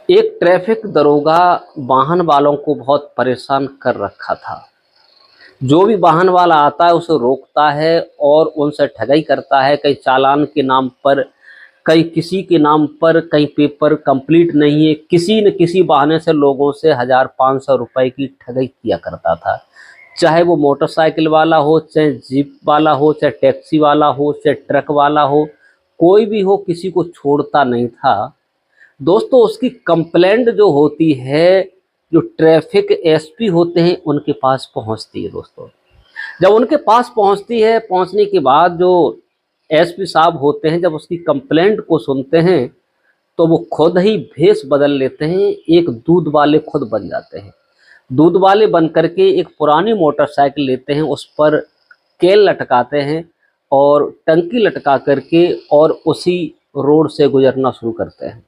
एक ट्रैफिक दरोगा वाहन वालों को बहुत परेशान कर रखा था। जो भी वाहन वाला आता है उसे रोकता है और उनसे ठगाई करता है, कहीं चालान के नाम पर, कहीं किसी के नाम पर, कहीं पेपर कंप्लीट नहीं है, किसी न किसी बहाने से लोगों से 1000-500 रुपए की ठगाई किया करता था। चाहे वो मोटरसाइकिल वाला हो, चाहे जीप वाला हो, चाहे टैक्सी वाला हो, चाहे ट्रक वाला हो, कोई भी हो, किसी को छोड़ता नहीं था। दोस्तों उसकी कंप्लेंट जो होती है, जो ट्रैफिक एसपी होते हैं उनके पास पहुंचती है दोस्तों। जब उनके पास पहुंचती है, पहुंचने के बाद जो एसपी साहब होते हैं जब उसकी कंप्लेंट को सुनते हैं तो वो खुद ही भेष बदल लेते हैं, एक दूध वाले खुद बन जाते हैं। दूध वाले बन करके एक पुरानी मोटरसाइकिल लेते हैं, उस पर केल लटकाते हैं और टंकी लटका करके और उसी रोड से गुजरना शुरू करते हैं।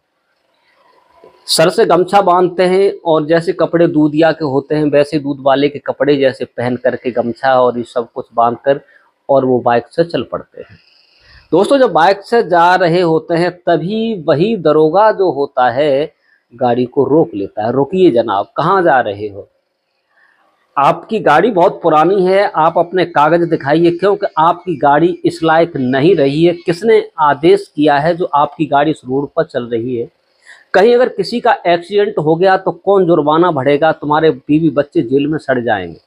सर से गमछा बांधते हैं और जैसे कपड़े दूधिया के होते हैं वैसे दूध वाले के कपड़े जैसे पहन करके गमछा और ये सब कुछ बांध कर और वो बाइक से चल पड़ते हैं। दोस्तों जब बाइक से जा रहे होते हैं तभी वही दरोगा जो होता है गाड़ी को रोक लेता है। रुकिए जनाब, कहाँ जा रहे हो? आपकी गाड़ी बहुत पुरानी है, आप अपने कागज दिखाइए, क्योंकि आपकी गाड़ी इस लायक नहीं रही है। किसने आदेश किया है जो आपकी गाड़ी इस रोड पर चल रही है? कहीं अगर किसी का एक्सीडेंट हो गया तो कौन जुर्माना भरेगा? तुम्हारे बीवी बच्चे जेल में सड़ जाएंगे।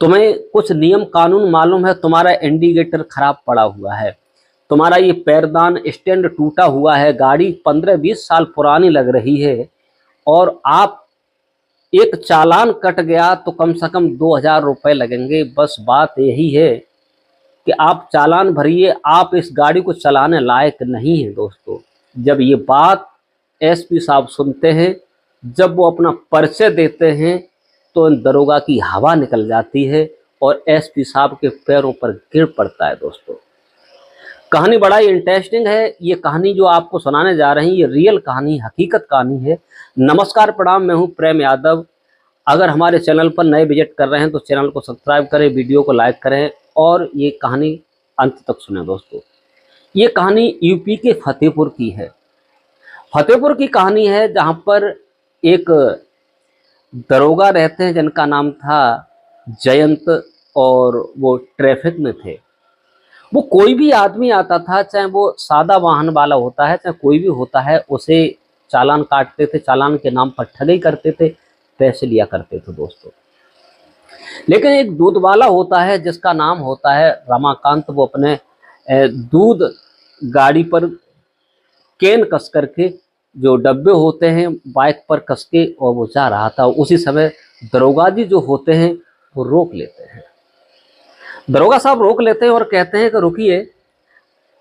तुम्हें कुछ नियम कानून मालूम है? तुम्हारा इंडिकेटर खराब पड़ा हुआ है, तुम्हारा ये पैरदान स्टैंड टूटा हुआ है, गाड़ी 15-20 साल पुरानी लग रही है और आप एक चालान कट गया तो कम से कम 2000 रुपये लगेंगे। बस बात यही है कि आप चालान भरिए, आप इस गाड़ी को चलाने लायक नहीं है। दोस्तों जब ये बात एसपी साहब सुनते हैं, जब वो अपना परिचय देते हैं तो इन दरोगा की हवा निकल जाती है और एसपी साहब के पैरों पर गिर पड़ता है। दोस्तों कहानी बड़ा ही इंटरेस्टिंग है। ये कहानी जो आपको सुनाने जा रहे हैं ये रियल कहानी, हकीकत कहानी है। नमस्कार प्रणाम, मैं हूँ प्रेम यादव। अगर हमारे चैनल पर नए विजिट कर रहे हैं तो चैनल को सब्सक्राइब करें, वीडियो को लाइक करें और ये कहानी अंत तक सुने। दोस्तों ये कहानी यूपी के फतेहपुर की है। फतेहपुर की कहानी है जहाँ पर एक दरोगा रहते हैं जिनका नाम था जयंत और वो ट्रैफिक में थे। वो कोई भी आदमी आता था, चाहे वो सादा वाहन वाला होता है चाहे कोई भी होता है, उसे चालान काटते थे, चालान के नाम पर ठगी करते थे, पैसे लिया करते थे। दोस्तों लेकिन एक दूध वाला होता है जिसका नाम होता है रमाकांत। वो अपने दूध गाड़ी पर केन कस करके, जो डब्बे होते हैं बाइक पर कस के, और वो जा रहा था। उसी समय दरोगा जी जो होते हैं वो रोक लेते हैं। दरोगा साहब रोक लेते हैं और कहते हैं कि रुकिए,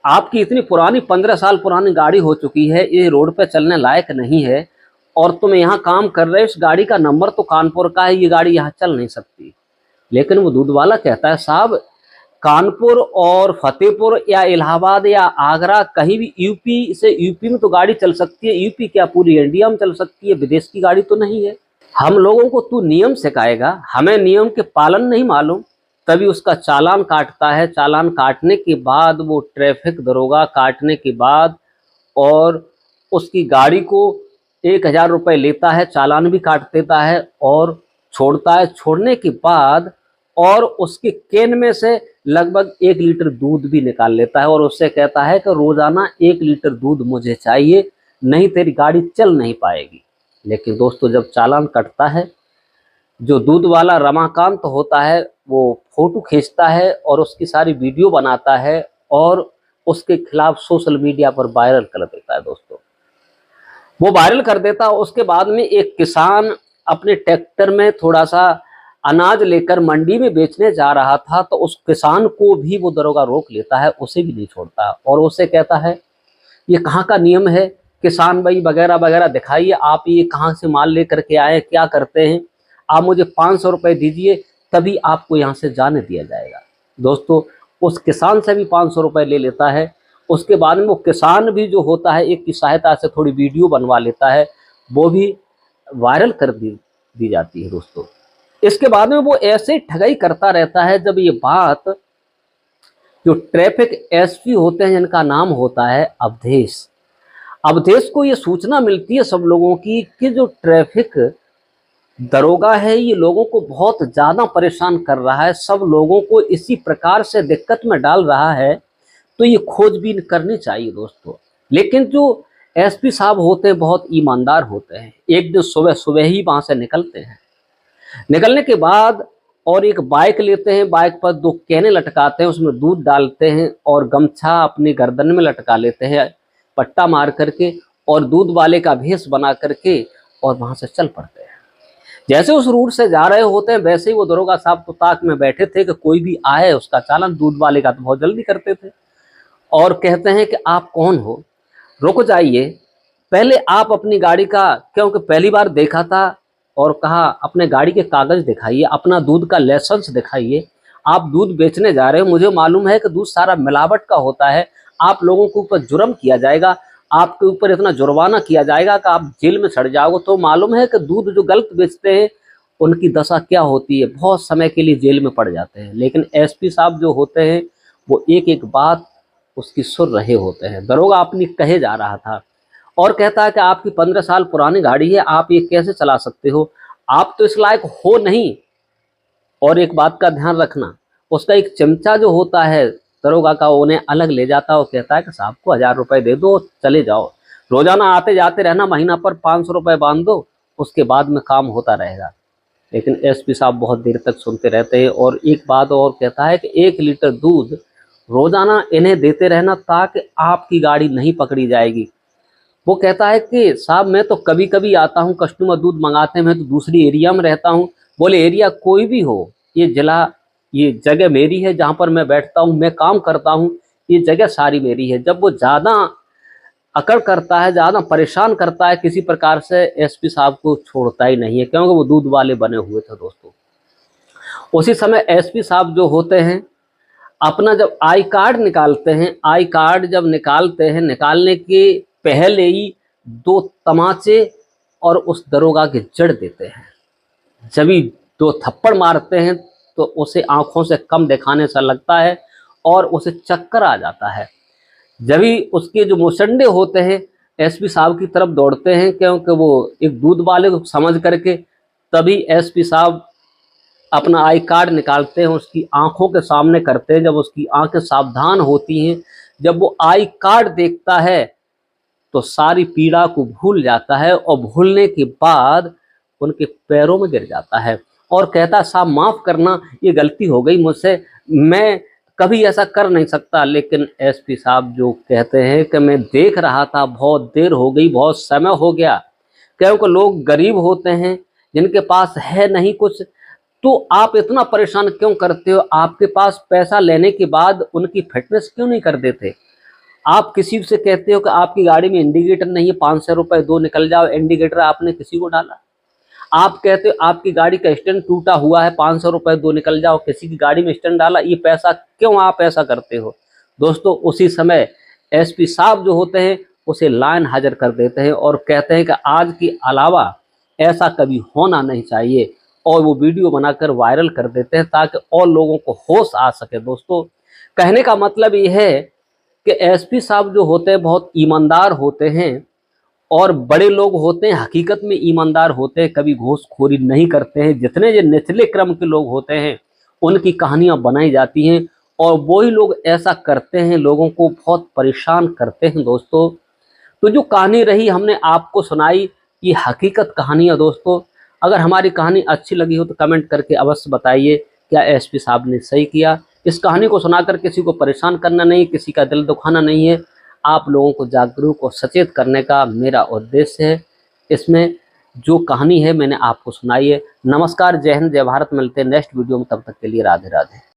आपकी इतनी पुरानी 15 साल पुरानी गाड़ी हो चुकी है, ये रोड पे चलने लायक नहीं है और तुम यहाँ काम कर रहे हो, इस गाड़ी का नंबर तो कानपुर का है, ये गाड़ी यहाँ चल नहीं सकती। लेकिन वो दूध वाला कहता है साहब, कानपुर और फतेहपुर या इलाहाबाद या आगरा, कहीं भी यूपी से, यूपी में तो गाड़ी चल सकती है, यूपी क्या पूरी इंडिया में चल सकती है, विदेश की गाड़ी तो नहीं है। हम लोगों को तू नियम सिखाएगा, हमें नियम के पालन नहीं मालूम। तभी उसका चालान काटता है। चालान काटने के बाद वो ट्रैफिक दरोगा काटने के बाद और उसकी गाड़ी को 1000 रुपये लेता है, चालान भी काट देता है और छोड़ता है। छोड़ने के बाद और उसके केन में से लगभग 1 लीटर दूध भी निकाल लेता है और उससे कहता है कि रोजाना 1 लीटर दूध मुझे चाहिए, नहीं तेरी गाड़ी चल नहीं पाएगी। लेकिन दोस्तों जब चालान कटता है, जो दूध वाला रमाकांत होता है वो फोटो खींचता है और उसकी सारी वीडियो बनाता है और उसके खिलाफ सोशल मीडिया पर वायरल कर देता है। दोस्तों वो वायरल कर देता है। उसके बाद में एक किसान अपने ट्रैक्टर में थोड़ा सा अनाज लेकर मंडी में बेचने जा रहा था, तो उस किसान को भी वो दरोगा रोक लेता है, उसे भी नहीं छोड़ता और उससे कहता है ये कहाँ का नियम है, किसान भाई वगैरह वगैरह दिखाइए, आप ये कहाँ से माल लेकर के आए, क्या करते हैं, आप मुझे 500 रुपये दीजिए तभी आपको यहाँ से जाने दिया जाएगा। दोस्तों उस किसान से भी 500 रुपये ले लेता है। उसके बाद में वो किसान भी जो होता है एक की सहायता से थोड़ी वीडियो बनवा लेता है, वो भी वायरल कर दी जाती है। दोस्तों इसके बाद में वो ऐसे ठगाई करता रहता है। जब ये बात जो ट्रैफिक एसपी होते हैं जिनका नाम होता है अवधेश, अब देश को ये सूचना मिलती है सब लोगों की कि जो ट्रैफिक दरोगा है ये लोगों को बहुत ज़्यादा परेशान कर रहा है, सब लोगों को इसी प्रकार से दिक्कत में डाल रहा है, तो ये खोजबीन करनी चाहिए दोस्तों। लेकिन जो एसपी साहब होते हैं बहुत ईमानदार होते हैं। एक दिन सुबह सुबह ही वहाँ से निकलते हैं, निकलने के बाद और एक बाइक लेते हैं, बाइक पर 2 कैने लटकाते हैं, उसमें दूध डालते हैं और गमछा अपनी गर्दन में लटका लेते हैं पट्टा मार करके, और दूध वाले का भेष बना करके और वहाँ से चल पड़ते हैं। जैसे उस रूट से जा रहे होते हैं वैसे ही वो दरोगा साहब तो ताक में बैठे थे कि कोई भी आए उसका चालान, दूध वाले का तो बहुत जल्दी करते थे, और कहते हैं कि आप कौन हो, रुक जाइए, पहले आप अपनी गाड़ी का, क्योंकि पहली बार देखा था, और कहा अपने गाड़ी के कागज दिखाइए, अपना दूध का लाइसेंस दिखाइए, आप दूध बेचने जा रहे हो, मुझे मालूम है कि दूध सारा मिलावट का होता है, आप लोगों के ऊपर जुर्म किया जाएगा, आपके ऊपर इतना जुर्माना किया जाएगा कि आप जेल में सड़ जाओगे। तो मालूम है कि दूध जो गलत बेचते हैं उनकी दशा क्या होती है, बहुत समय के लिए जेल में पड़ जाते हैं। लेकिन एसपी साहब जो होते हैं वो एक एक बात उसकी सुन रहे होते हैं। दरोगा अपनी कहे जा रहा था और कहता है कि आपकी 15 साल पुरानी गाड़ी है, आप ये कैसे चला सकते हो, आप तो इस लायक हो नहीं। और एक बात का ध्यान रखना, उसका एक चमचा जो होता है दरोगा का, उन्हें अलग ले जाता है और कहता है कि साहब को 1000 रुपये दे दो, चले जाओ, रोजाना आते जाते रहना, महीना पर 500 रुपये बांध दो, उसके बाद में काम होता रहेगा। लेकिन एसपी साहब बहुत देर तक सुनते रहते हैं और एक बात और कहता है कि 1 लीटर दूध रोजाना इन्हें देते रहना ताकि आपकी गाड़ी नहीं पकड़ी जाएगी। वो कहता है कि साहब मैं तो कभी कभी आता हूँ, कस्टमर दूध मंगाते हैं, मैं तो दूसरी एरिया में रहता हूँ। बोले एरिया कोई भी हो, ये जिला, ये जगह मेरी है, जहाँ पर मैं बैठता हूँ, मैं काम करता हूँ, ये जगह सारी मेरी है। जब वो ज़्यादा अकड़ करता है, ज़्यादा परेशान करता है किसी प्रकार से, एसपी साहब को छोड़ता ही नहीं है, क्योंकि वो दूध वाले बने हुए थे दोस्तों। उसी समय एसपी साहब जो होते हैं अपना जब आई कार्ड निकालते हैं, आई कार्ड जब निकालते हैं, निकालने के पहले ही 2 तमाचे और उस दरोगा के जड़ देते हैं। जब ही 2 थप्पड़ मारते हैं तो उसे आंखों से कम दिखाने सा लगता है और उसे चक्कर आ जाता है। जब ही उसके जो मुसंडे होते हैं एसपी साहब की तरफ दौड़ते हैं, क्योंकि वो एक दूध वाले को समझ करके, तभी एसपी साहब अपना आई कार्ड निकालते हैं, उसकी आंखों के सामने करते हैं। जब उसकी आंखें सावधान होती हैं, जब वो आई कार्ड देखता है तो सारी पीड़ा को भूल जाता है और भूलने के बाद उनके पैरों में गिर जाता है और कहता, साहब माफ़ करना, ये गलती हो गई मुझसे, मैं कभी ऐसा कर नहीं सकता। लेकिन एसपी साहब जो कहते हैं कि मैं देख रहा था, बहुत देर हो गई, बहुत समय हो गया, क्योंकि लोग गरीब होते हैं, जिनके पास है नहीं कुछ, तो आप इतना परेशान क्यों करते हो, आपके पास पैसा लेने के बाद उनकी फिटनेस क्यों नहीं कर देते। आप किसी से कहते हो कि आपकी गाड़ी में इंडिकेटर नहीं है, 500 रुपये दो, निकल जाओ, इंडिकेटर आपने किसी को डाला। आप कहते हो आपकी गाड़ी का स्टैंड टूटा हुआ है, 500 रुपये दो, निकल जाओ, किसी की गाड़ी में स्टैंड डाला, ये पैसा क्यों आप ऐसा करते हो। दोस्तों उसी समय एसपी साहब जो होते हैं उसे लाइन हाजिर कर देते हैं और कहते हैं कि आज के अलावा ऐसा कभी होना नहीं चाहिए, और वो वीडियो बनाकर वायरल कर देते हैं ताकि और लोगों को होश आ सके। दोस्तों कहने का मतलब ये है कि एसपी साहब जो होते हैं बहुत ईमानदार होते हैं, और बड़े लोग होते हैं हकीकत में ईमानदार होते हैं, कभी घूसखोरी नहीं करते हैं। जितने ये निचले क्रम के लोग होते हैं उनकी कहानियां बनाई जाती हैं और वही लोग ऐसा करते हैं, लोगों को बहुत परेशान करते हैं। दोस्तों तो जो कहानी रही हमने आपको सुनाई, ये हकीकत कहानियाँ। दोस्तों अगर हमारी कहानी अच्छी लगी हो तो कमेंट करके अवश्य बताइए क्या एसपी साहब ने सही किया। इस कहानी को सुनाकर किसी को परेशान करना नहीं, किसी का दिल दुखाना नहीं है, आप लोगों को जागरूक और सचेत करने का मेरा उद्देश्य है। इसमें जो कहानी है मैंने आपको सुनाई है। नमस्कार, जय हिंद, जय भारत। मिलते हैं नेक्स्ट वीडियो में, तब तक के लिए राधे राधे।